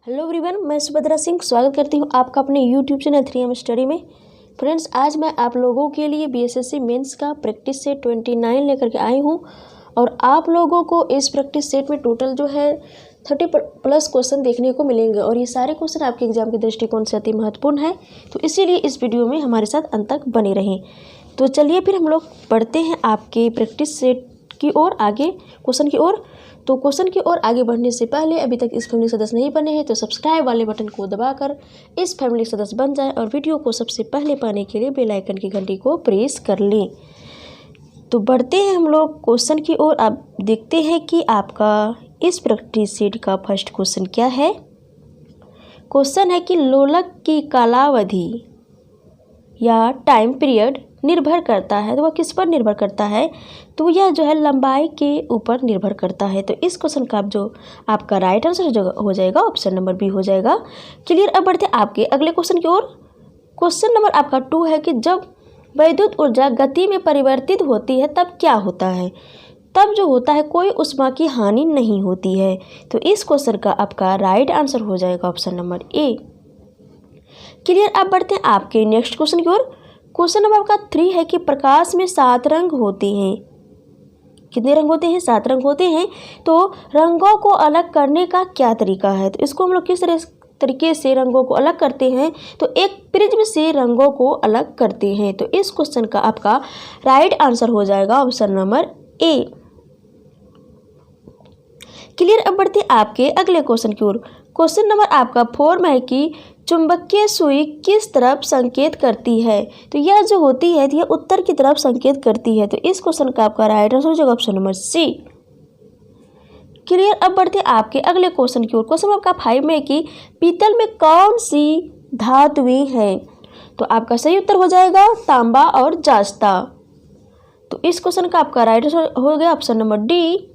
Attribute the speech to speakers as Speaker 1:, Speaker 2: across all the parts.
Speaker 1: Hello everyone, मैं सुभद्रा सिंह स्वागत करती हूँ आपका अपने यूट्यूब चैनल 3M स्टडी में। फ्रेंड्स, आज मैं आप लोगों के लिए बीएसएससी मेंस का प्रैक्टिस सेट 29 लेकर के आई हूँ और आप लोगों को इस प्रैक्टिस सेट में टोटल जो है 30+ क्वेश्चन देखने को मिलेंगे और ये सारे क्वेश्चन आपके एग्जाम के दृष्टिकोण से अति महत्वपूर्ण है। तो इसीलिए इस वीडियो में हमारे साथ अंत तक बने रहें। तो चलिए फिर हम लोग पढ़ते हैं आपके प्रैक्टिस सेट की ओर, आगे क्वेश्चन की ओर। तो क्वेश्चन की ओर आगे बढ़ने से पहले अभी तक इस फैमिली सदस्य नहीं बने हैं तो सब्सक्राइब वाले बटन को दबाकर इस फैमिली सदस्य बन जाएं और वीडियो को सबसे पहले पाने के लिए बेल आइकन की घंटी को प्रेस कर लें। तो बढ़ते हैं हम लोग क्वेश्चन की ओर। आप देखते हैं कि आपका इस प्रैक्टिस सेट का फर्स्ट क्वेश्चन क्या है। क्वेश्चन है कि लोलक की कालावधि या टाइम पीरियड निर्भर करता है, तो वह किस पर निर्भर करता है? तो यह जो है लंबाई के ऊपर निर्भर करता है। तो इस क्वेश्चन का जो आपका राइट आंसर जो हो जाएगा ऑप्शन नंबर बी हो जाएगा। क्लियर। अब बढ़ते आपके अगले क्वेश्चन की ओर। क्वेश्चन नंबर आपका 2 है कि जब वैद्युत ऊर्जा गति में परिवर्तित होती है तब क्या होता है? तब जो होता है कोई ऊष्मा की हानि नहीं होती है। तो इस क्वेश्चन का आपका राइट आंसर हो जाएगा ऑप्शन नंबर ए। क्लियर। अब बढ़ते हैं आपके नेक्स्ट क्वेश्चन की ओर। क्वेश्चन नंबर आपका 3 है कि प्रकाश में 7 रंग होते हैं। कितने रंग होते हैं? 7 रंग होते हैं। तो रंगों को अलग करने का क्या तरीका है? तो इसको हम लोग किस तरीके से रंगों को अलग करते हैं? तो एक प्रिज्म से रंगों को अलग करते हैं। तो इस क्वेश्चन का आपका राइट आंसर हो जाएगा ऑप्शन नंबर ए। क्लियर। अब बढ़ते आपके अगले क्वेश्चन की ओर। क्वेश्चन नंबर आपका 4 में है कि चुंबकीय सुई किस तरफ संकेत करती है? तो यह जो होती है यह उत्तर की तरफ संकेत करती है। तो इस क्वेश्चन का आपका राइट आंसर हो जाएगा ऑप्शन नंबर सी। क्लियर। अब बढ़ते आपके अगले क्वेश्चन की ओर। क्वेश्चन आपका 5 में है कि पीतल में कौन सी धातुएं हैं? तो आपका सही उत्तर हो जाएगा तांबा और जास्ता। तो इस क्वेश्चन का आपका राइट आंसर हो गया ऑप्शन नंबर डी।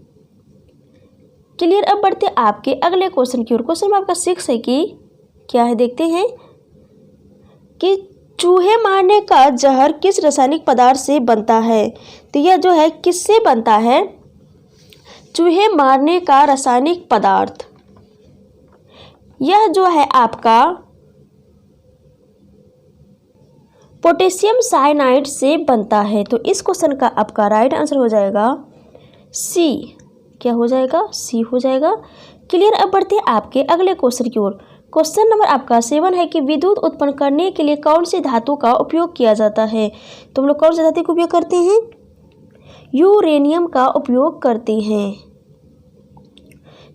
Speaker 1: क्लियर। अब बढ़ते आपके अगले क्वेश्चन की ओर। क्वेश्चन आपका 6 है कि क्या है, देखते हैं कि चूहे मारने का जहर किस रासायनिक पदार्थ से बनता है? तो यह जो है किससे बनता है? चूहे मारने का रासायनिक पदार्थ यह जो है आपका पोटेशियम साइनाइड से बनता है। तो इस क्वेश्चन का आपका राइट आंसर हो जाएगा सी। क्या हो जाएगा? सी हो जाएगा। क्लियर। अब बढ़ते आपके अगले क्वेश्चन की ओर। क्वेश्चन नंबर आपका 7 है कि विद्युत उत्पन्न करने के लिए कौन सी धातु का उपयोग किया जाता है? तो हम लोग कौन सी धातु का उपयोग करते हैं? यूरेनियम का उपयोग करते हैं।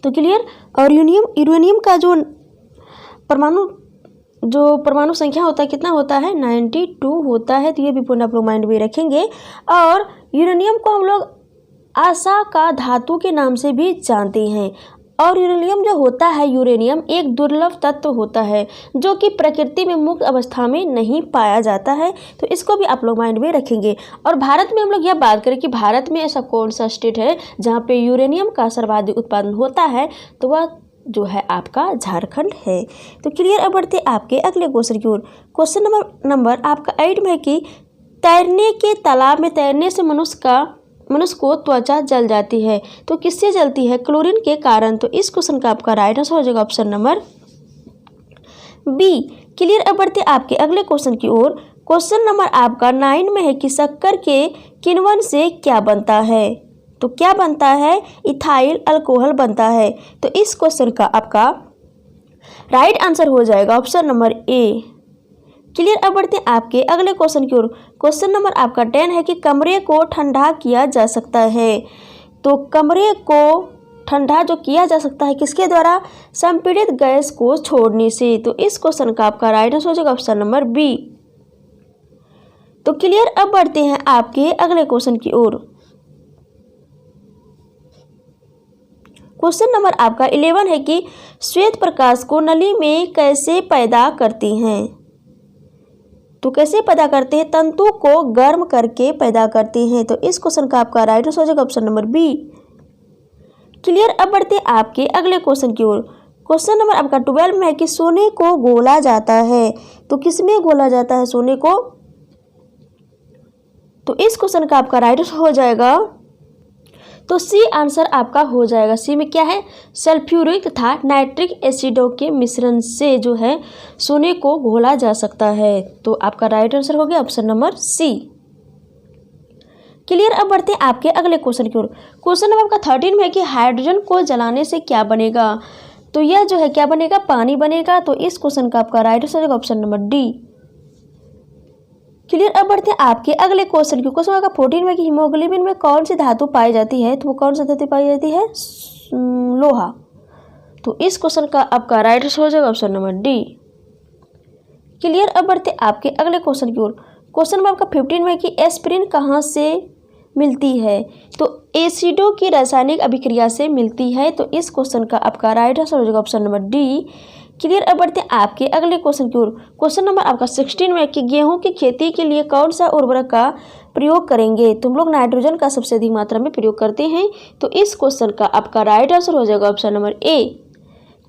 Speaker 1: तो क्लियर। और यूरेनियम का जो परमाणु संख्या होता है कितना होता है? 92 होता है। तो ये भी पॉइंट आप लोग माइंड में रखेंगे। और यूरेनियम को हम लोग आशा का धातु के नाम से भी जानते हैं। और यूरेनियम जो होता है, यूरेनियम एक दुर्लभ तत्व होता है जो कि प्रकृति में मुक्त अवस्था में नहीं पाया जाता है। तो इसको भी आप लोग माइंड में रखेंगे। और भारत में हम लोग यह बात करें कि भारत में ऐसा कौन सा स्टेट है जहाँ पे यूरेनियम का सर्वाधिक उत्पादन होता है? तो वह जो है आपका झारखंड है। तो क्लियर। अब बढ़ते आपके अगले क्वेश्चन की ओर। क्वेश्चन नंबर आपका 8 में है कि तैरने के तालाब में तैरने से मनुष्य को त्वचा जल जाती है। तो किससे जलती है? क्लोरीन के कारण। तो इस क्वेश्चन का आपका राइट आंसर हो जाएगा ऑप्शन नंबर बी। क्लियर। अब बढ़ते आपके अगले क्वेश्चन की ओर। क्वेश्चन नंबर आपका 9 में है कि शक्कर के किण्वन से क्या बनता है? तो क्या बनता है? इथाइल अल्कोहल बनता है। तो इस क्वेश्चन का आपका राइट आंसर हो जाएगा ऑप्शन नंबर ए। क्लियर। अब बढ़ते हैं आपके अगले क्वेश्चन की ओर। क्वेश्चन नंबर आपका 10 है कि कमरे को ठंडा किया जा सकता है। तो कमरे को ठंडा जो किया जा सकता है किसके द्वारा? संपीड़ित गैस को छोड़ने से। तो इस क्वेश्चन का आपका राइट आंसर हो जाएगा ऑप्शन नंबर बी। तो क्लियर। अब बढ़ते हैं आपके अगले क्वेश्चन की ओर। क्वेश्चन नंबर आपका 11 है कि श्वेत प्रकाश को नली में कैसे पैदा करती हैं? तो कैसे पैदा करते हैं? तंतु को गर्म करके पैदा करते हैं। तो इस क्वेश्चन का आपका राइट आंसर हो जाएगा ऑप्शन नंबर बी। क्लियर। अब बढ़ते आपके अगले क्वेश्चन की ओर। क्वेश्चन नंबर आपका 12 में है कि सोने को घोला जाता है। तो किसमें घोला जाता है सोने को? तो इस क्वेश्चन का आपका राइट आंसर हो जाएगा तो सी आंसर आपका हो जाएगा। सी में क्या है, सल्फ्यूरिक तथा नाइट्रिक एसिडों के मिश्रण से जो है सोने को घोला जा सकता है। तो आपका राइट आंसर हो गया ऑप्शन नंबर सी। क्लियर। अब बढ़ते हैं आपके अगले क्वेश्चन की ओर। क्वेश्चन नंबर आपका 13 में है कि हाइड्रोजन को जलाने से क्या बनेगा। तो यह जो है क्या बनेगा, पानी बनेगा। तो इस क्वेश्चन का आपका राइट आंसर होगा ऑप्शन नंबर डी। क्लियर। अब बढ़ते हैं आपके अगले क्वेश्चन की। क्वेश्चन नंबर 14 में कि हीमोग्लोबिन में कौन सी धातु पाई जाती है। तो वो कौन सी धातु पाई जाती है, लोहा। तो इस क्वेश्चन का आपका राइट आंसर हो जाएगा ऑप्शन नंबर डी। क्लियर। अब बढ़ते हैं आपके अगले क्वेश्चन की ओर। क्वेश्चन नंबर आपका 15 में कि एस्पिरिन कहाँ से मिलती है। तो एसिडों की रासायनिक अभिक्रिया से मिलती है। तो इस क्वेश्चन का आपका राइट आंसर हो जाएगा ऑप्शन नंबर डी। क्लियर। अब बढ़ते हैं आपके अगले क्वेश्चन की ओर। क्वेश्चन नंबर आपका 16 में कि गेहूं की खेती के लिए कौन सा उर्वरक का प्रयोग करेंगे। तुम लोग नाइट्रोजन का सबसे अधिक मात्रा में प्रयोग करते हैं। तो इस क्वेश्चन का आपका राइट आंसर हो जाएगा ऑप्शन नंबर ए।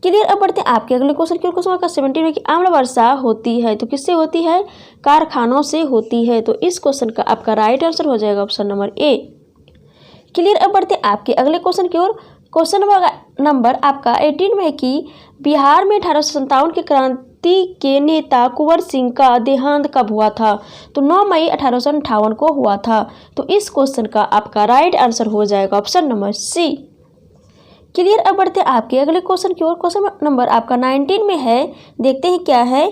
Speaker 1: क्लियर। अब बढ़ते हैं आपके अगले क्वेश्चन की ओर। क्वेश्चन नंबर 17 में कि आम्ल वर्षा होती है। तो किससे होती है, कारखानों से होती है। तो इस क्वेश्चन का आपका राइट आंसर हो जाएगा ऑप्शन नंबर ए। क्लियर। अब बढ़ते हैं आपके अगले क्वेश्चन की ओर। क्वेश्चन नंबर आपका 18 में है कि बिहार में 1857 की क्रांति के नेता कुंवर सिंह का देहांत कब हुआ था। तो 9 मई 1858 को हुआ था। तो इस क्वेश्चन का आपका राइट आंसर हो जाएगा ऑप्शन नंबर सी। क्लियर। अब बढ़ते हैं आपके अगले क्वेश्चन की ओर। क्वेश्चन नंबर आपका 19 में है, देखते हैं क्या है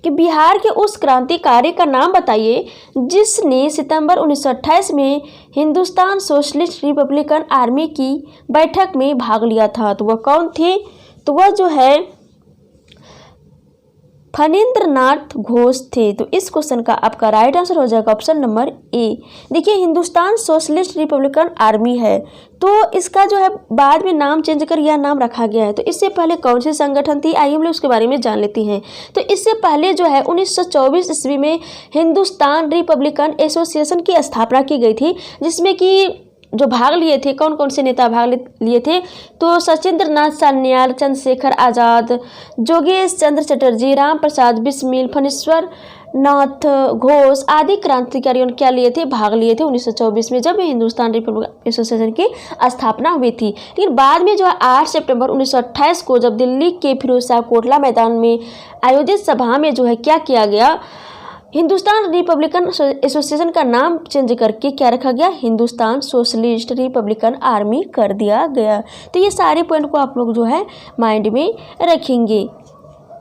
Speaker 1: कि बिहार के उस क्रांतिकारी का नाम बताइए जिसने सितंबर 1928 में हिंदुस्तान सोशलिस्ट रिपब्लिकन आर्मी की बैठक में भाग लिया था। तो वह कौन थे। तो वह जो है फणींद्र नाथ घोष थे। तो इस क्वेश्चन का आपका राइट आंसर हो जाएगा ऑप्शन नंबर ए। देखिए हिंदुस्तान सोशलिस्ट रिपब्लिकन आर्मी है, तो इसका जो है बाद में नाम चेंज कर यह नाम रखा गया है। तो इससे पहले कौन सी संगठन थी, आइए हम लोग उसके बारे में जान लेते हैं। तो इससे पहले जो है 1924 ईस्वी में हिंदुस्तान रिपब्लिकन एसोसिएशन की स्थापना की गई थी, जिसमें कि जो भाग लिए थे, कौन कौन से नेता भाग लिए थे। तो सचिंद्र नाथ सान्याल, चंद्रशेखर आज़ाद, जोगेश चंद्र चटर्जी, राम प्रसाद बिस्मिल, फणीश्वर नाथ घोष आदि क्रांतिकारियों ने क्या लिए थे, भाग लिए थे 1924 में, जब हिंदुस्तान रिपब्लिकन एसोसिएशन की स्थापना हुई थी। लेकिन बाद में जो है 8 सितंबर 1928 को जब दिल्ली के फिरोज शाह कोटला मैदान में आयोजित सभा में जो है क्या किया गया, हिंदुस्तान रिपब्लिकन एसोसिएशन का नाम चेंज करके क्या रखा गया, हिंदुस्तान सोशलिस्ट रिपब्लिकन आर्मी कर दिया गया। तो ये सारे पॉइंट को आप लोग जो है माइंड में रखेंगे।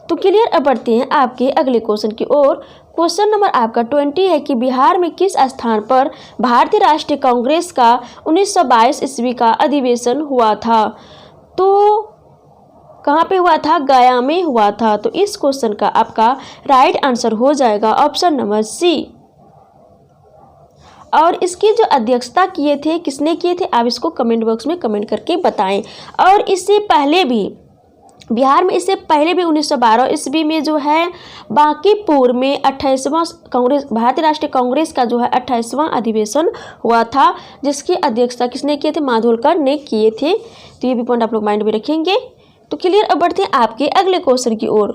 Speaker 1: तो क्लियर। अब बढ़ते हैं आपके अगले क्वेश्चन की ओर। क्वेश्चन नंबर आपका 20 है कि बिहार में किस स्थान पर भारतीय राष्ट्रीय कांग्रेस का 1922 ईस्वी का अधिवेशन हुआ था। तो कहाँ पे हुआ था, गया में हुआ था। तो इस क्वेश्चन का आपका राइट आंसर हो जाएगा ऑप्शन नंबर सी। और इसकी जो अध्यक्षता किए थे, किसने किए थे, आप इसको कमेंट बॉक्स में कमेंट करके बताएं। और इससे पहले भी बिहार में, इससे पहले भी 1912 ईस्वी में जो है बांकीपुर में 28वां कांग्रेस, भारतीय राष्ट्रीय कांग्रेस का जो है 28वां अधिवेशन हुआ था, जिसकी अध्यक्षता किसने किए थे, माधोलकर ने किए थे। तो ये भी पॉइंट आप लोग माइंड में रखेंगे। तो क्लियर। अब बढ़ते हैं आपके अगले क्वेश्चन की ओर।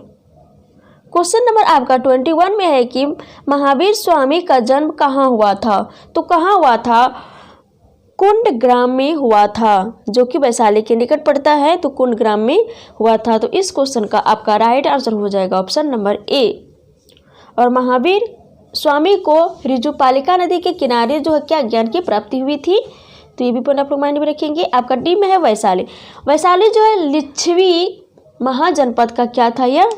Speaker 1: क्वेश्चन नंबर आपका 21 में है कि महावीर स्वामी का जन्म कहाँ हुआ था। तो कहाँ हुआ था, कुंड ग्राम में हुआ था, जो कि वैशाली के निकट पड़ता है। तो कुंड ग्राम में हुआ था। तो इस क्वेश्चन का आपका राइट आंसर हो जाएगा ऑप्शन नंबर ए। और महावीर स्वामी को रिजुपालिका नदी के किनारे जो है क्या ज्ञान की प्राप्ति हुई थी। तो ये भी पॉइंट आप लोग माइंड में रखेंगे। आपका डी में है वैशाली। वैशाली जो है लिच्छवी महाजनपद का क्या था, यह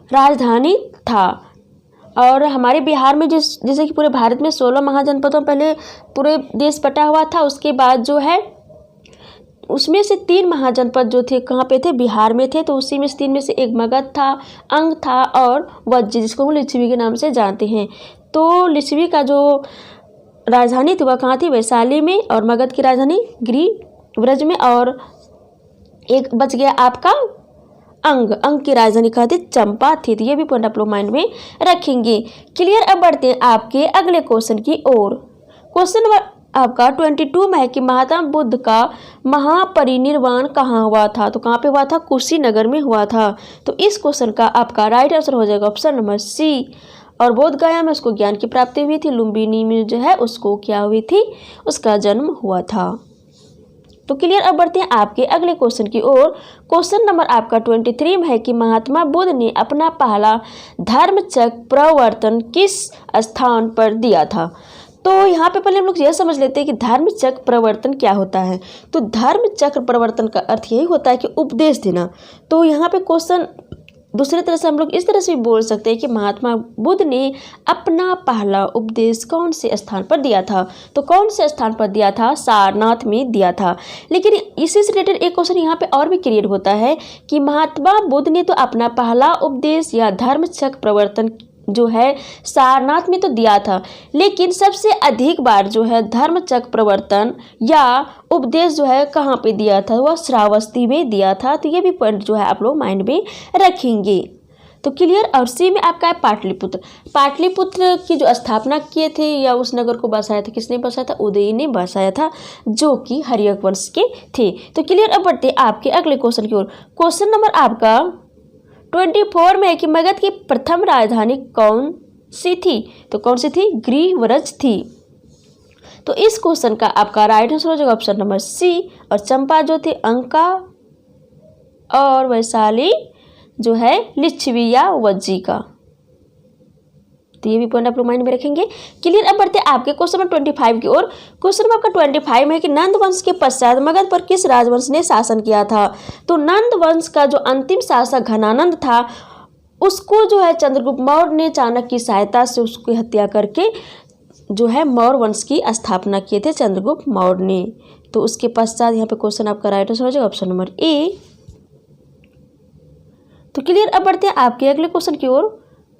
Speaker 1: राजधानी था। और हमारे बिहार में जैसे कि पूरे भारत में 16 महाजनपदों पहले पूरे देश बटा हुआ था, उसके बाद जो है उसमें से 3 महाजनपद जो थे कहाँ पे थे, बिहार में थे। तो उसी में से 3 में से एक मगध था, अंग था और वज्र, जिसको हम लिच्छवी के नाम से जानते हैं। तो लिच्छवी का जो राजधानी थी वह कहाँ थी, वैशाली में। और मगध की राजधानी गिरिव्रज में। और एक बच गया आपका अंग की राजधानी कहाँ थी, चंपा थी। तो ये भी पॉइंट आप लोग माइंड में रखेंगे। क्लियर। अब बढ़ते हैं आपके अगले क्वेश्चन की ओर। क्वेश्चन नंबर आपका 22 में है कि महात्मा बुद्ध का महापरिनिर्वाण कहाँ हुआ था। तो कहाँ पे हुआ था, कुशीनगर में हुआ था। तो इस क्वेश्चन का आपका राइट आंसर हो जाएगा ऑप्शन नंबर सी। और बोध गया में उसको ज्ञान की प्राप्ति हुई थी। लुम्बिनी में जो है उसको क्या हुई थी, उसका जन्म हुआ था। तो क्लियर। अब बढ़ते हैं आपके अगले क्वेश्चन की ओर। क्वेश्चन नंबर आपका 23 में है कि महात्मा बुद्ध ने अपना पहला धर्मचक्र प्रवर्तन किस स्थान पर दिया था। तो यहाँ पे पहले हम लोग यह समझ लेते हैं कि धर्मचक्र प्रवर्तन क्या होता है। तो धर्मचक्र प्रवर्तन का अर्थ यही होता है कि उपदेश देना। तो यहाँ पे क्वेश्चन दूसरी तरह से हम लोग इस तरह से भी बोल सकते हैं कि महात्मा बुद्ध ने अपना पहला उपदेश कौन से स्थान पर दिया था। तो कौन से स्थान पर दिया था, सारनाथ में दिया था। लेकिन इसी से रिलेटेड एक क्वेश्चन यहाँ पे और भी क्रिएट होता है कि महात्मा बुद्ध ने तो अपना पहला उपदेश या धर्मचक्र प्रवर्तन जो है सारनाथ में तो दिया था, लेकिन सबसे अधिक बार जो है धर्मचक्र प्रवर्तन या उपदेश जो है कहाँ पे दिया था, वह श्रावस्ती में दिया था। तो ये भी पॉइंट जो है आप लोग माइंड में रखेंगे। तो क्लियर। और सी में आपका है पाटलिपुत्र। पाटलिपुत्र की जो स्थापना किए थे या उस नगर को बसाया था, किसने बसाया था, उदयी ने बसाया था, जो कि हर्यक वंश के थे। तो क्लियर। अब बढ़ते आपके अगले क्वेश्चन की ओर। क्वेश्चन नंबर आपका 24 में है कि मगध की प्रथम राजधानी कौन सी थी। तो कौन सी थी, ग्रीवरज थी। तो इस क्वेश्चन का आपका राइट आंसर हो जाएगा ऑप्शन नंबर सी। और चंपा जो थे अंका और वैशाली जो है लिच्छवी या वज्जिका। तो ये भी पॉइंट आप लोग माइंड में रखेंगे। क्लियर। अब बढ़ते आपके क्वेश्चन नंबर 25 की ओर। क्वेश्चन नंबर आपका 25 में है कि नंद वंश के पश्चात मगध पर किस राजवंश ने शासन किया था। तो नंद वंश का जो अंतिम शासक घनानंद था, उसको जो है चंद्रगुप्त मौर्य ने चाणक्य की सहायता से उसकी हत्या करके जो है मौर्य वंश की स्थापना किए थे चंद्रगुप्त मौर्य ने। तो उसके पश्चात यहाँ पे क्वेश्चन आपका राइट आंसर हो जाएगा ऑप्शन नंबर ए। तो क्लियर। अब बढ़ते हैं आपके अगले क्वेश्चन की ओर।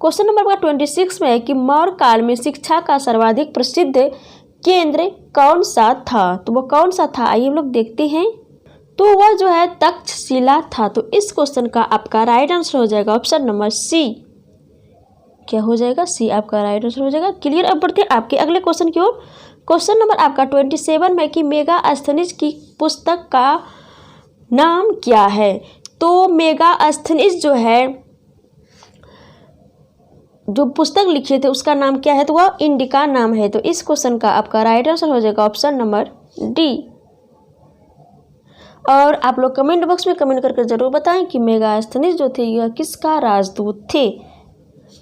Speaker 1: क्वेश्चन नंबर 26 में है कि मौर्य काल में शिक्षा का सर्वाधिक प्रसिद्ध केंद्र कौन सा था। तो वह कौन सा था, आइए हम लोग देखते हैं। तो वह जो है तक्षशिला था। तो इस क्वेश्चन का आपका राइट आंसर हो जाएगा ऑप्शन नंबर सी। क्या हो जाएगा, सी आपका राइट आंसर हो जाएगा। क्लियर। अब बढ़ते हैं आपके अगले क्वेश्चन की ओर। क्वेश्चन नंबर आपका 27 में कि मेगास्थनीज की पुस्तक का नाम क्या है। तो मेगास्थनीज जो है जो पुस्तक लिखे थे उसका नाम क्या है, तो वह इंडिका नाम है। तो इस क्वेश्चन का आपका राइट आंसर हो जाएगा ऑप्शन नंबर डी। और आप लोग कमेंट बॉक्स में कमेंट करके जरूर बताएं कि मेगास्थनीज जो थे यह किसका राजदूत थे।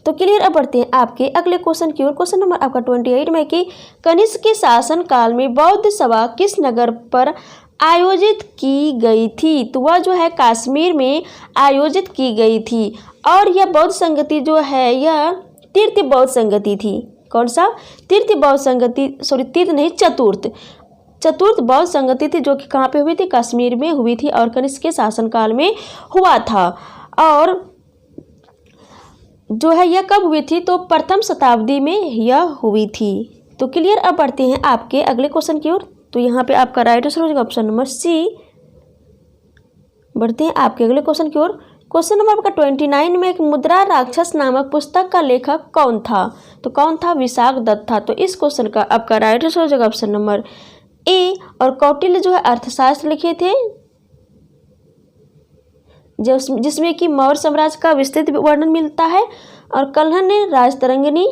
Speaker 1: तो क्लियर। अब बढ़ते हैं आपके अगले क्वेश्चन की ओर। क्वेश्चन नंबर आपका 28 में कि कनिष्क के शासन काल में बौद्ध सभा किस नगर पर आयोजित की गई थी। तो वह जो है कश्मीर में आयोजित की गई थी। और यह बौद्ध संगति जो है यह तीर्थ बौद्ध संगति थी। कौन सा, तीर्थ बौद्ध संगति, सॉरी तीर्थ नहीं, चतुर्थ बौद्ध संगति थी, जो कि कहाँ पे हुई थी, कश्मीर में हुई थी और कनिष्क के शासनकाल में हुआ था। और जो है यह कब हुई थी, तो प्रथम शताब्दी में यह हुई थी। तो क्लियर। अब बढ़ते हैं आपके अगले क्वेश्चन की ओर। तो यहाँ पे आपका राइट आंसर हो जाएगा ऑप्शन नंबर सी। बढ़ते हैं आपके अगले क्वेश्चन की ओर। क्वेश्चन नंबर आपका 29 में एक मुद्रा राक्षस नामक पुस्तक का लेखक कौन था। तो कौन था, विशाख दत्त था। तो इस क्वेश्चन का आपका राइट आंसर हो जाएगा ऑप्शन नंबर ए। और कौटिल्य जो है अर्थशास्त्र लिखे थे, जिसमें कि मौर्य साम्राज्य का विस्तृत वर्णन मिलता है। और कल्हण ने राजतरंगिणी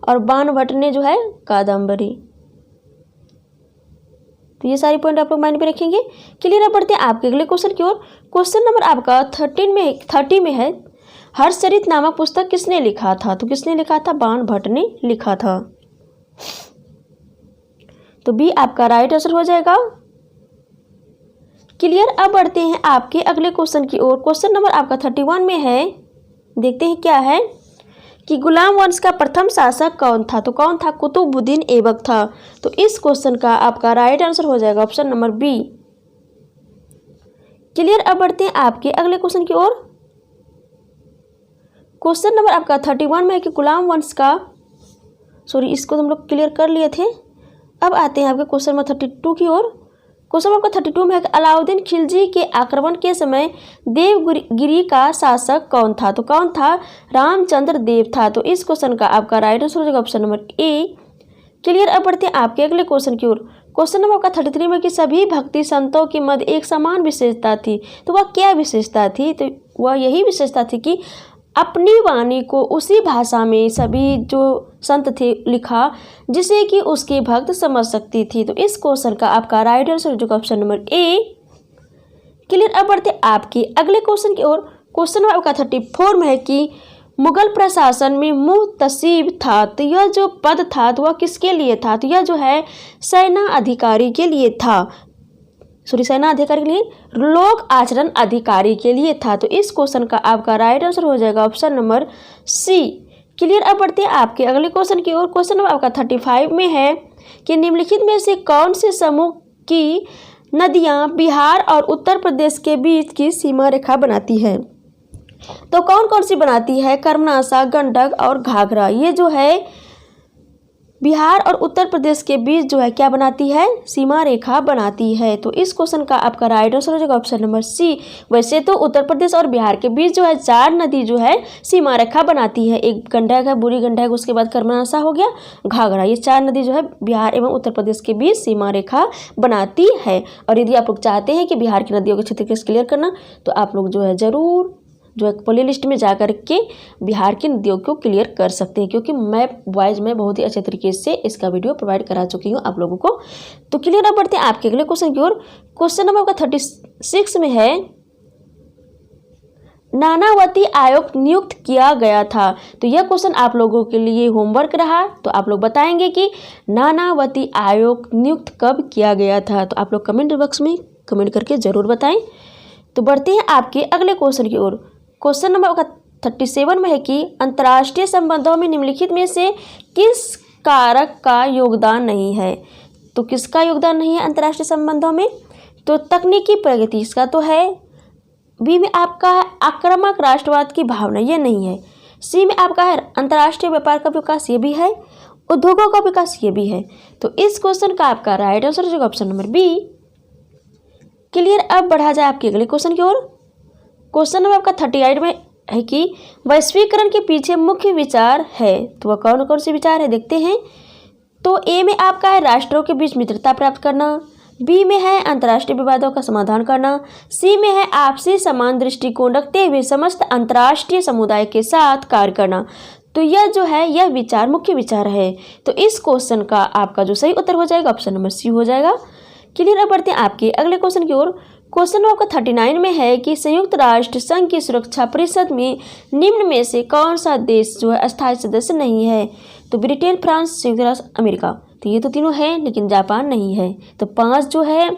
Speaker 1: और बाणभट्ट ने जो है कादम्बरी। तो ये सारी पॉइंट आप लोग माइंड में रखेंगे। क्लियर। अब बढ़ते हैं आपके अगले क्वेश्चन की ओर। क्वेश्चन नंबर आपका 30 में है हर्षचरित नामक पुस्तक किसने लिखा था। तो किसने लिखा था, बाणभट्ट ने लिखा था। तो बी आपका राइट आंसर हो जाएगा। क्लियर। अब बढ़ते हैं आपके अगले क्वेश्चन की ओर। क्वेश्चन नंबर आपका 31 में है, देखते हैं क्या है कि गुलाम वंश का प्रथम शासक कौन था। तो कौन था, कुतुबुद्दीन ऐबक था। तो इस क्वेश्चन का आपका राइट आंसर हो जाएगा ऑप्शन नंबर बी। क्लियर। अब बढ़ते हैं आपके अगले क्वेश्चन की ओर। क्वेश्चन नंबर आपका 31 में है कि गुलाम वंश का, सॉरी इसको हम लोग क्लियर कर लिए थे। अब आते हैं आपके क्वेश्चन नंबर 32 की ओर। क्वेश्चन नंबर 32 में है कि अलाउद्दीन खिलजी के आक्रमण के समय देवगिरी का शासक कौन था। तो कौन था, रामचंद्र देव था। तो इस क्वेश्चन का आपका राइट आंसर हो जाएगा ऑप्शन नंबर ए। क्लियर। अब बढ़ते हैं आपके अगले क्वेश्चन की ओर। क्वेश्चन नंबर आपका 33 में कि सभी भक्ति संतों के मध्य एक समान विशेषता थी। तो वह क्या विशेषता थी, तो वह यही विशेषता थी कि अपनी वाणी को उसी भाषा में सभी जो संत थे लिखा जिसे कि उसके भक्त समझ सकती थी। तो इस क्वेश्चन का आपका राइट आंसर जो ऑप्शन नंबर ए। क्लियर। अब बढ़ते आपके अगले क्वेश्चन की ओर। क्वेश्चन नंबर आपका 34 में है कि मुगल प्रशासन में मुहतसिब था, तो यह जो पद था तो वह किसके लिए था? तो यह जो है सेना अधिकारी के लिए था। सेना अधिकारी के लिए, लोक आचरण अधिकारी के लिए था। तो इस क्वेश्चन का आपका राइट आंसर हो जाएगा ऑप्शन नंबर सी। क्लियर। अब बढ़ते हैं आपके अगले क्वेश्चन की ओर। क्वेश्चन नंबर आपका 35 में है कि निम्नलिखित में से कौन से समूह की नदियां बिहार और उत्तर प्रदेश के बीच की सीमा रेखा बनाती है? तो कौन कौन सी बनाती है? कर्मनाशा, गंडक और घाघरा। ये जो है बिहार और उत्तर प्रदेश के बीच जो है क्या बनाती है? सीमा रेखा बनाती है। तो इस क्वेश्चन का आपका राइट आंसर हो जाएगा ऑप्शन नंबर सी। वैसे तो उत्तर प्रदेश और बिहार के बीच जो है 4 नदी जो है सीमा रेखा बनाती है। एक गंडक है, बूढ़ी गंडक, उसके बाद कर्मनाशा हो गया, घाघरा। ये 4 नदी जो है बिहार एवं उत्तर प्रदेश के बीच सीमा रेखा बनाती है। और यदि आप लोग चाहते हैं कि बिहार की नदियों के क्षेत्र को क्लियर करना, तो आप लोग जो है ज़रूर जो है प्ले लिस्ट में जा कर के बिहार की नदियों को क्लियर कर सकते हैं, क्योंकि मैप वाइज मैं बहुत ही अच्छे तरीके से इसका वीडियो प्रोवाइड करा चुकी हूँ आप लोगों को। तो क्लियर। अब बढ़ते हैं आपके अगले क्वेश्चन की ओर। क्वेश्चन नंबर आपका 36 में है, नानावती आयोग नियुक्त किया गया था। तो यह क्वेश्चन आप लोगों के लिए होमवर्क रहा। तो आप लोग बताएंगे कि नानावती आयोग नियुक्त कब किया गया था। तो आप लोग कमेंट बॉक्स में कमेंट करके ज़रूर बताएं। तो बढ़ते हैं आपके अगले क्वेश्चन की ओर। क्वेश्चन नंबर आपका 37 में है कि अंतर्राष्ट्रीय संबंधों में निम्नलिखित में से किस कारक का योगदान नहीं है? तो किसका योगदान नहीं है अंतर्राष्ट्रीय संबंधों में? तो तकनीकी प्रगति इसका तो है। बी में आपका है आक्रामक राष्ट्रवाद की भावना, ये नहीं है। सी में आपका है अंतर्राष्ट्रीय व्यापार का विकास, ये भी है। उद्योगों का विकास, ये भी है। तो इस क्वेश्चन का आपका राइट आंसर होगा ऑप्शन नंबर बी। क्लियर। अब बढ़ा जाए आपके अगले क्वेश्चन की ओर। क्वेश्चन नंबर आपका 38 में है कि वैश्वीकरण के पीछे मुख्य विचार है। तो वह कौन कौन से विचार है देखते हैं। तो ए में आपका है राष्ट्रों के बीच मित्रता प्राप्त करना, बी में है अंतर्राष्ट्रीय विवादों का समाधान करना, सी में है आपसी समान दृष्टिकोण रखते हुए समस्त अंतर्राष्ट्रीय समुदाय के साथ कार्य करना। तो यह जो है यह विचार मुख्य विचार है। तो इस क्वेश्चन का आपका जो सही उत्तर हो जाएगा ऑप्शन नंबर सी हो जाएगा। क्लियर। अब बढ़ते हैं आपके अगले क्वेश्चन की ओर। क्वेश्चन नंबर आपका 39 में है कि संयुक्त राष्ट्र संघ की सुरक्षा परिषद में निम्न में से कौन सा देश जो है अस्थायी सदस्य नहीं है? तो ब्रिटेन, फ्रांस, संयुक्त राष्ट्र अमेरिका। तो ये तो तीनों हैं, लेकिन जापान नहीं है। तो 5 जो है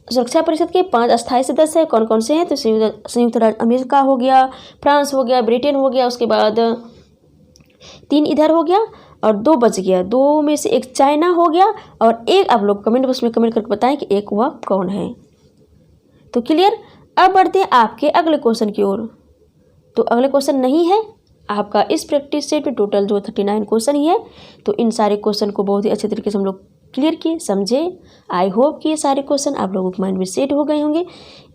Speaker 1: सुरक्षा परिषद के 5 अस्थायी सदस्य हैं, कौन कौन से हैं? तो संयुक्त राज्य अमेरिका हो गया, फ्रांस हो गया, ब्रिटेन हो गया, उसके बाद 3 इधर हो गया और 2 बच गया। 2 में से एक चाइना हो गया और एक आप लोग कमेंट बॉक्स में कमेंट करके बताएं कि एक वह कौन है। तो क्लियर। अब बढ़ते हैं आपके अगले क्वेश्चन की ओर। तो अगले क्वेश्चन नहीं है आपका इस प्रैक्टिस सेट में टोटल जो 39 क्वेश्चन ही है। तो इन सारे क्वेश्चन को बहुत ही अच्छे तरीके से हम लोग क्लियर किए, समझे। आई होप कि ये सारे क्वेश्चन आप लोगों के माइंड में सेट हो गए होंगे।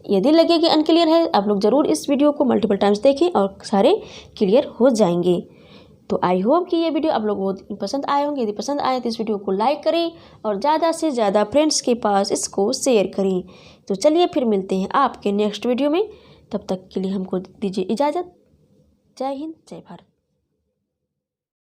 Speaker 1: यदि लगे कि अनक्लियर है, आप लोग ज़रूर इस वीडियो को मल्टीपल टाइम्स देखें और सारे क्लियर हो जाएंगे। तो आई होप कि ये वीडियो आप लोगों को बहुत पसंद आए होंगे। यदि पसंद आए तो इस वीडियो को लाइक करें और ज़्यादा से ज़्यादा फ्रेंड्स के पास इसको शेयर करें। तो चलिए फिर मिलते हैं आपके नेक्स्ट वीडियो में। तब तक के लिए हमको दीजिए इजाज़त। जय हिंद, जय भारत।